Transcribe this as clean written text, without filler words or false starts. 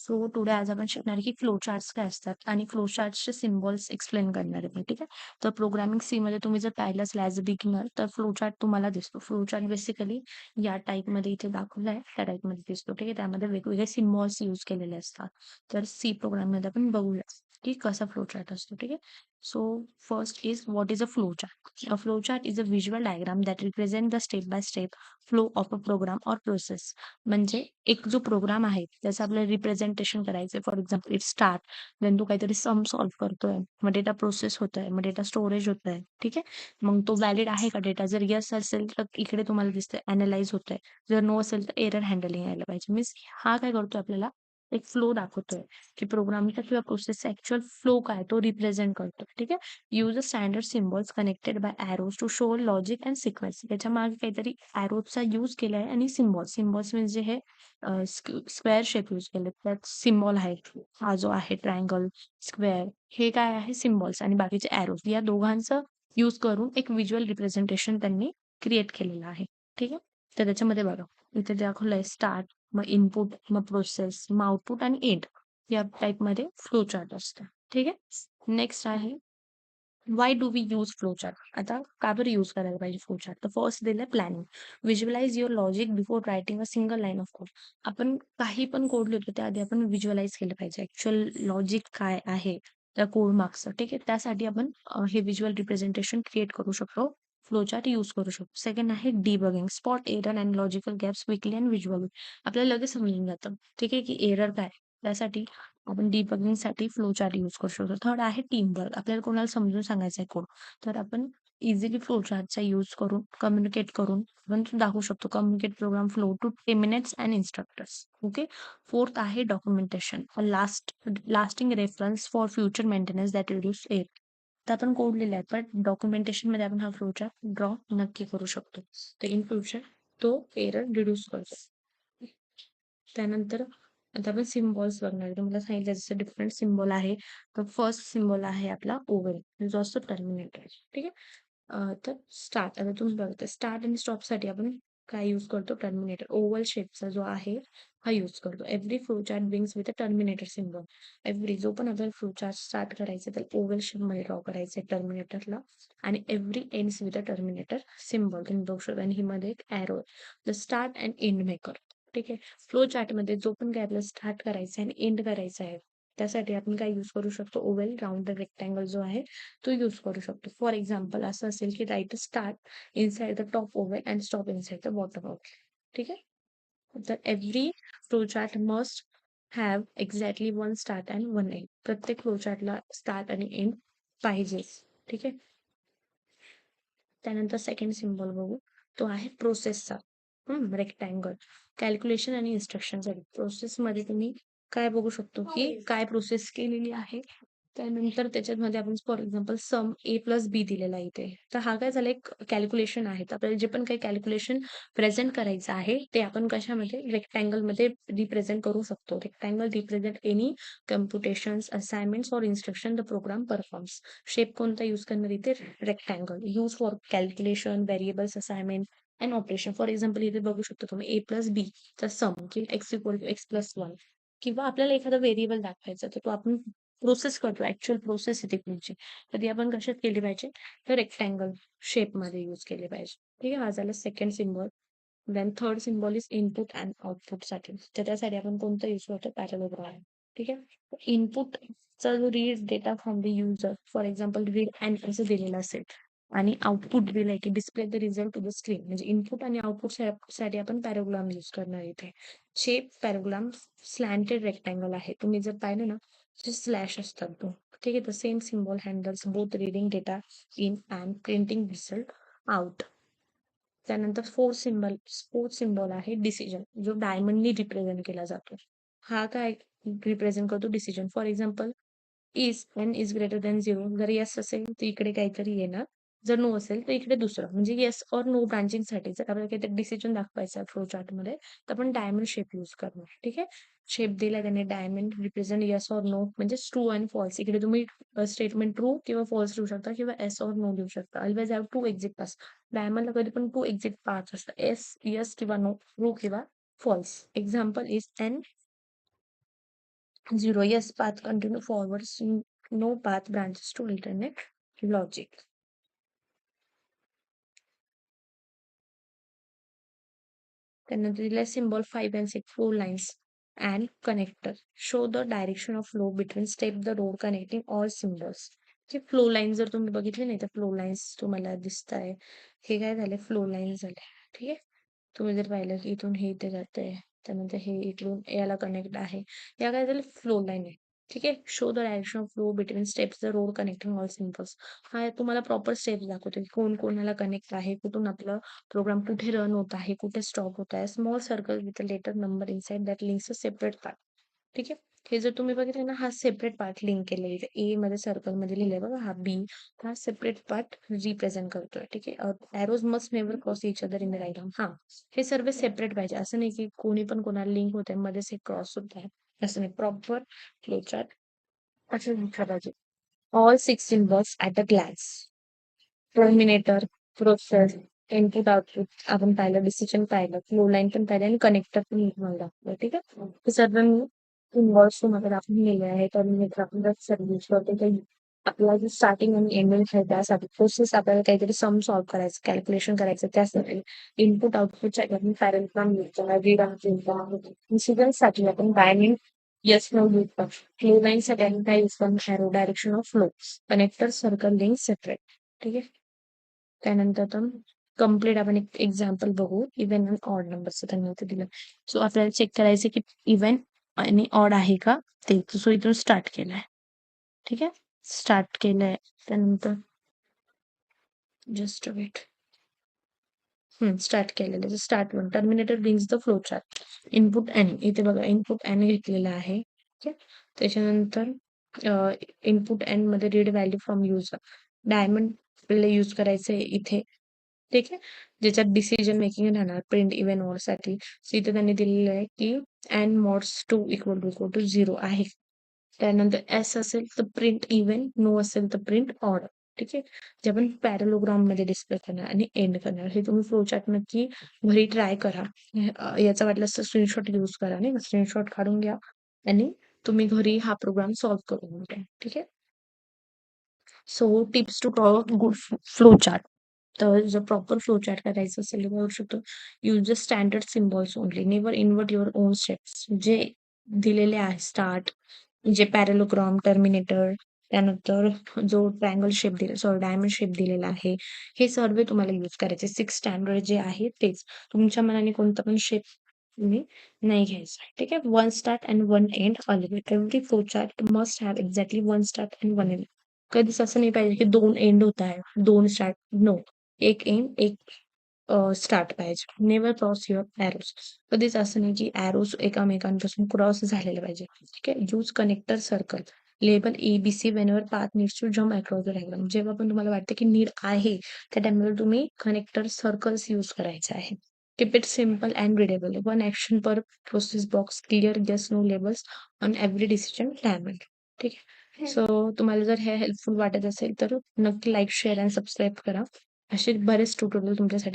So today आज आपण शिकणार की फ्लो चार्ट्स काय असतात आणि फ्लो चार्ट्सचे सिम्बॉल्स एक्सप्लेन करणार आहे मी, ठीक आहे. तर प्रोग्रामिंग सी मध्ये तुम्ही जर पाहिलं असेल ॲज अ बिगिनर तर फ्लो चार्ट तुम्हाला दिसतो. फ्लो चार्ट बेसिकली या टाईपमध्ये इथे दाखवला आहे त्या टाईपमध्ये दिसतो, ठीक आहे. त्यामध्ये वेगवेगळे सिम्बॉल्स यूज केलेले असतात. तर सी प्रोग्राममध्ये आपण बघूया की कसा फ्लो चार्ट असतो, ठीक आहे. So first is what is a flow chart. A flow chart is a visual diagram that represent the step by step flow of a program or process. म्हणजे एक जो प्रोग्राम आहे त्याचं आपल्याला रिप्रेझेंटेशन करायचंय. For example it start, then तू काहीतरी sum solve करतोय, मग डेटा प्रोसेस होतोय, मग डेटा स्टोरेज होतोय, ठीक आहे. मग तो व्हॅलिड आहे का डेटा? जर येस असेल तर इकडे तुम्हाला दिसतंय अनालाइज होतंय. जर नो असेल तर एरर हँडलिंग यायला पाहिजे. मीन्स हा काय करतोय आपल्याला एक फ्लो दाखवतोय की प्रोग्रामचा किंवा प्रोसेसचा ऍक्च्युअल फ्लो काय तो रिप्रेझेंट करतोय, ठीक आहे. Use a standard symbols connected by arrows to show logic and sequence. त्याच्या मागे काहीतरी एरोजचा यूज केलाय आणि सिम्बॉल्स म्हणजे हे स्क्वेअर शेप यूज केले. त्यात सिम्बॉल आहे. हा जो आहे ट्रायंगल, स्क्वेअर, हे काय आहे सिम्बॉल्स आणि बाकीचे एरोज या दोघांचं यूज करून एक व्हिज्युअल रिप्रेझेंटेशन त्यांनी क्रिएट केलेलं आहे. ठीक आहे. तर त्याच्यामध्ये बघा इथे दाखवलंय स्टार्ट, मग इनपुट, मग प्रोसेस, मग आउटपुट आणि एंड या टाईपमध्ये फ्लो चार्ट असतं. ठीक आहे. नेक्स्ट आहे why do we use flow chart. आता का बरं यूज करायला पाहिजे फ्लो चार्ट. तर फर्स्ट दिलंय planning. Visualise your logic before writing a single line of code. आपण काही पण कोड लिहितो त्याआधी आपण व्हिज्युअलाइज केलं पाहिजे ऍक्च्युअल लॉजिक काय आहे त्या कोड मागचं, ठीक आहे. त्यासाठी आपण हे व्हिज्युअल रिप्रेझेंटेशन क्रिएट करू शकतो. फ्लो चार्ट यूज करू शकतो. सेकंड आहे debugging. Spot error and logical gaps quickly and visually. आपल्याला लगेच समजून जातं, ठीक आहे, की एरर काय. त्यासाठी आपण डिबगिंगसाठी फ्लो चार्ट यूज करू शकतो. थर्ड आहे टीम वर्क. आपल्याला कोणाला समजून सांगायचं आहे कोड, तर आपण इझिली फ्लो चार्टचा यूज करून कम्युनिकेट करून आपण दाखवू शकतो. Communicate program flow to teammates and instructors. Okay. Fourth आहे documentation. Lasting reference for future maintenance that reduce error. तर आपण कोड लिहिला आहे पण डॉक्युमेंटेशन मध्ये आपण हा फ्लो चार्ट ड्रॉ नक्की करू शकतो. तर इन फ्युचर तो एरर रिड्यूस करतो. त्यानंतर आता आपण सिम्बॉल्स बघणार आहे. तुम्हाला सांगितलं जसं डिफरंट सिम्बॉल आहे. तर फर्स्ट सिम्बॉल आहे आपला ओव्हल जो असतो टर्मिनेटर, ठीक आहे. तर स्टार्ट, आता तुम्ही बघता स्टार्ट आणि स्टॉप साठी आपण काय यूज करतो टर्मिनेटर. ओव्हल शेपचा जो आहे हा यूज करतो. Every flow chart बिंग्स with a terminator symbol. Every जो पण आपल्याला फ्लो चार्ट स्टार्ट करायचं तर ओव्हल शेप मध्ये ड्रॉ करायचं आहे टर्मिनेटरला आणि every ends with a terminator symbol. तुम्ही बघू शकता आणि ही मध्ये एक arrow the start and end maker, ठीक आहे. फ्लो चार्ट मध्ये जो पण काय आपल्याला स्टार्ट करायचा आहे आणि एंड करायचा आहे त्यासाठी आपण काय यूज करू शकतो ओव्हल राऊंड रेक्टँगल जो आहे तो यूज करू शकतो. फॉर एक्झाम्पल असं असेल की write start inside the top oval and stop inside the bottom oval, ठीक आहे. तर every flow chart must have exactly one start and one end. प्रत्येक फ्लो चार्टला स्टार्ट आणि एंड पाहिजेच, ठीक आहे. त्यानंतर सेकंड सिम्बॉल बघू, तो आहे प्रोसेसचा. रेक्टँगल. कॅल्क्युलेशन आणि इन्स्ट्रक्शनसाठी प्रोसेसमध्ये तुम्ही काय बघू शकतो की काय प्रोसेस केलेली आहे. त्यानंतर त्याच्यामध्ये आपण for example sum A plus B दिलेला आहे इथे. तर हा काय झाला एक कॅल्क्युलेशन आहे. तर आपल्याला जे पण काही कॅल्क्युलेशन प्रेझेंट करायचं आहे ते आपण कशामध्ये रेक्टँगलमध्ये रिप्रेझेंट करू शकतो. Rectangle represent any computations assignments or instruction the program performs. Shape कोणता यूज करणार इथे rectangle. Use for calculation, variables assignment and operation. For example इथे बघू शकतो तुम्ही ए प्लस बी चा सम किंवा X equal to X plus one किंवा आपल्याला एखादा व्हेरिएबल दाखवायचा तर तो आपण प्रोसेस करतो. ऍक्च्युअल प्रोसेस इथे पुढची तर ती आपण कशात केली पाहिजे तर रेक्टँगल शेप मध्ये यूज केली पाहिजे, ठीक आहे. हा झाला second symbol. Then third symbol is input and output साठी. तर त्यासाठी आपण कोणतं यूज करतो पॅरालोग्राम, ठीक आहे. इनपुटचा जो read data from the user for example read and असं दिलेलं असेल आणि आउटपुट दिलंय की display the result to the screen. म्हणजे इनपुट आणि आउटपुट साठी आपण पॅराग्राम यूज करणार इथे. शेप पॅराग्राम स्लॅन्टेड रेक्टँगल आहे. तुम्ही जर पाहिलं ना स्लॅश असतात तो, ठीक आहे. The same symbol handles both reading data in and printing result out. त्यानंतर फोर्थ सिम्बॉल आहे डिसिजन जो डायमंडनी रिप्रेझेंट केला जातो. हा काय रिप्रेझेंट करतो decision. For example is N is greater than 0. जर येस असेल तर इकडे काहीतरी येणार. जर नो असेल तर इकडे दुसरं. म्हणजे येस और नो ब्रांचिंगसाठी जर आपल्याला काहीतरी डिसिजन दाखवायचा आहे फ्लो चार्टमध्ये तर आपण डायमंड शेप यूज करणार, ठीक आहे. शेप दिला त्याने डायमंड रिप्रेझेंट येस और नो म्हणजे ट्रू अँड फॉल्स. इकडे तुम्ही स्टेटमेंट ट्रू किंवा फॉल्स लिहू शकता किंवा एस और नो लिहू शकता. Always have to exit path. डायमंडला कधी पण टू एक्झिट पाथ असतात. येस किंवा नो, ट्रू किंवा false. Example is N 0. Yes, path continue forwards. No path branches to alternate logic. Then the symbol 5 and 6 flow lines and connector. Show the direction of flow between step the road connecting all symbols. जे flow line जर तुम्ही बघितले नाही तर flow lines तुम्हाला दिसत आहे. हे काय झाले फ्लो लाईन झाले. ठीक आहे. तुम्ही जर पाहिलं की इथून हे इथे जातंय त्यानंतर हे इकडून याला कनेक्ट आहे. या काय झालं फ्लो लाईन आहे. ठीक आहे. Show the direction of flow between steps the road connecting all symbols. हा तुम्हाला प्रॉपर स्टेप्स दाखवतो की कोण कोणाला कनेक्ट आहे कुठून आपलं प्रोग्राम कुठे रन होत आहे कुठे स्टॉप होत आहे. Small circle with a letter number inside that links a separate part. ठीक आहे. हे जर तुम्ही बघितलं ना हा सेपरेट पार्ट लिंक केलेला इथे ए मध्ये सर्कल मध्ये लिहिलंय बघा हा बी हा सेपरेट पार्ट रिप्रेझेंट करतोय. ठीक आहे. Arrows must never cross each other in the right hand. हा हे सर्व सेपरेट पाहिजे असं नाही की कोणी पण कोणाला लिंक होत आहे मध्येच हे क्रॉस होत आहे असं नाही. प्रॉपर फ्लोचार्ट असं लिहिलं पाहिजे. All 6 symbols at a glance. Terminator, process, input output आपण पाहिलं, डिसिजन पाहिलं, फ्लो लाईन पण पाहिलं आणि कनेक्टर पण तुम्हाला दाखवलं. ठीक आहे. हे सर्व इन्व्हॉल्व्स तुम्हाला दाखवून लिहिले आहे. टर्मिनेटर आपण जर सर्व्हिस करतो काही आपल्याला जे स्टार्टिंग आणि एंडिंग आहे त्यासाठी प्रोसेस आपल्याला काहीतरी सम सॉल्व्ह करायचं कॅल्क्युलेशन करायचं त्यासाठी इनपुट आउटपुटच्या पॅरेंट रीड इन्सिडेंट साठी आपण डायमिंग येस नो यूज करतो. फ्लो लाईन साठी आपण काय यूज करतो arrow direction of flow connector circle link separate. ठीक आहे. त्यानंतर तर कम्प्लीट आपण एक एक्झाम्पल बघू इव्हन आणि ऑड नंबरचं त्यांनी इथे दिलं. सो आपल्याला चेक करायचं की इव्हन आणि ऑड आहे का ते. सो इथून स्टार्ट केलंय. ठीक आहे. स्टार्ट केलंय त्यानंतर जस्ट वेट स्टार्ट केलेलं start one terminator brings the flow chart. Input N इथे बघा इनपुट एन घेतलेलं आहे. ठीक आहे. त्याच्यानंतर इनपुट एन मध्ये read value from user diamond आपल्याला यूज करायचंय इथे. ठीक आहे. ज्याच्यात डिसिजन मेकिंग राहणार प्रिंट इव्हन ऑर साठी. सो इथे त्यांनी दिलेलं आहे की एन मॉड्स 2 इक्वल टू 0 आहे. त्यानंतर एस असेल तर प्रिंट इव्हन नो असेल तर प्रिंट ऑड. ठीक आहे. जे आपण पॅरलोग्राम मध्ये डिस्प्ले करणार आणि एंड करणार हे तुम्ही फ्लोचार्ट नक्की घरी ट्राय करा. याचा वाटलं तर स्क्रीनशॉट यूज करा नाही स्क्रीनशॉट काढून घ्या आणि तुम्ही घरी हा प्रोग्राम सॉल्व्ह करून घ्या. ठीक आहे. So tips to good flow chart. तर जर प्रॉपर फ्लो चार्ट करायचं असेल तर करू शकतो. Use the standard symbols only never invert your on steps. जे दिलेले आहे स्टार्ट जे पॅरेलोग्राम टर्मिनेटर त्यानंतर जो ट्रायंगल शेप दिला सॉरी डायमंड शेप दिलेला आहे हे सर्व तुम्हाला यूज करायचे. 6 स्टँडर्ड जे आहे तेच तुमच्या मनाने कोणता पण शेप तुम्ही नाही घ्यायचा. ठीक आहे. One start and one end always every flow chart must have exactly one start and one end. कधीच असं नाही पाहिजे की 2 एंड होत आहे 2 स्टार्ट. नो. एक एंड एक स्टार्ट पाहिजे. Never cross your arrows. कधीच असं नाही की एरोज एकामेकांपासून क्रॉस झालेले पाहिजे. ठीक आहे. Use connector circle label ABC whenever path needs to jump across the diagram. जेव्हा पण तुम्हाला वाटतं की नीड आहे त्या टाइमला तुम्ही कनेक्टर सर्कल्स यूज करायचे आहे. Keep it simple and readable. One action per process box clear yes no labels on every decision diamond. ठीक आहे. सो तुम्हाला जर हे हेल्पफुल वाटत असेल तर नक्की लाईक शेअर अँड सबस्क्राईब करा. असे बरेच ट्युटोरियल तुमच्यासाठी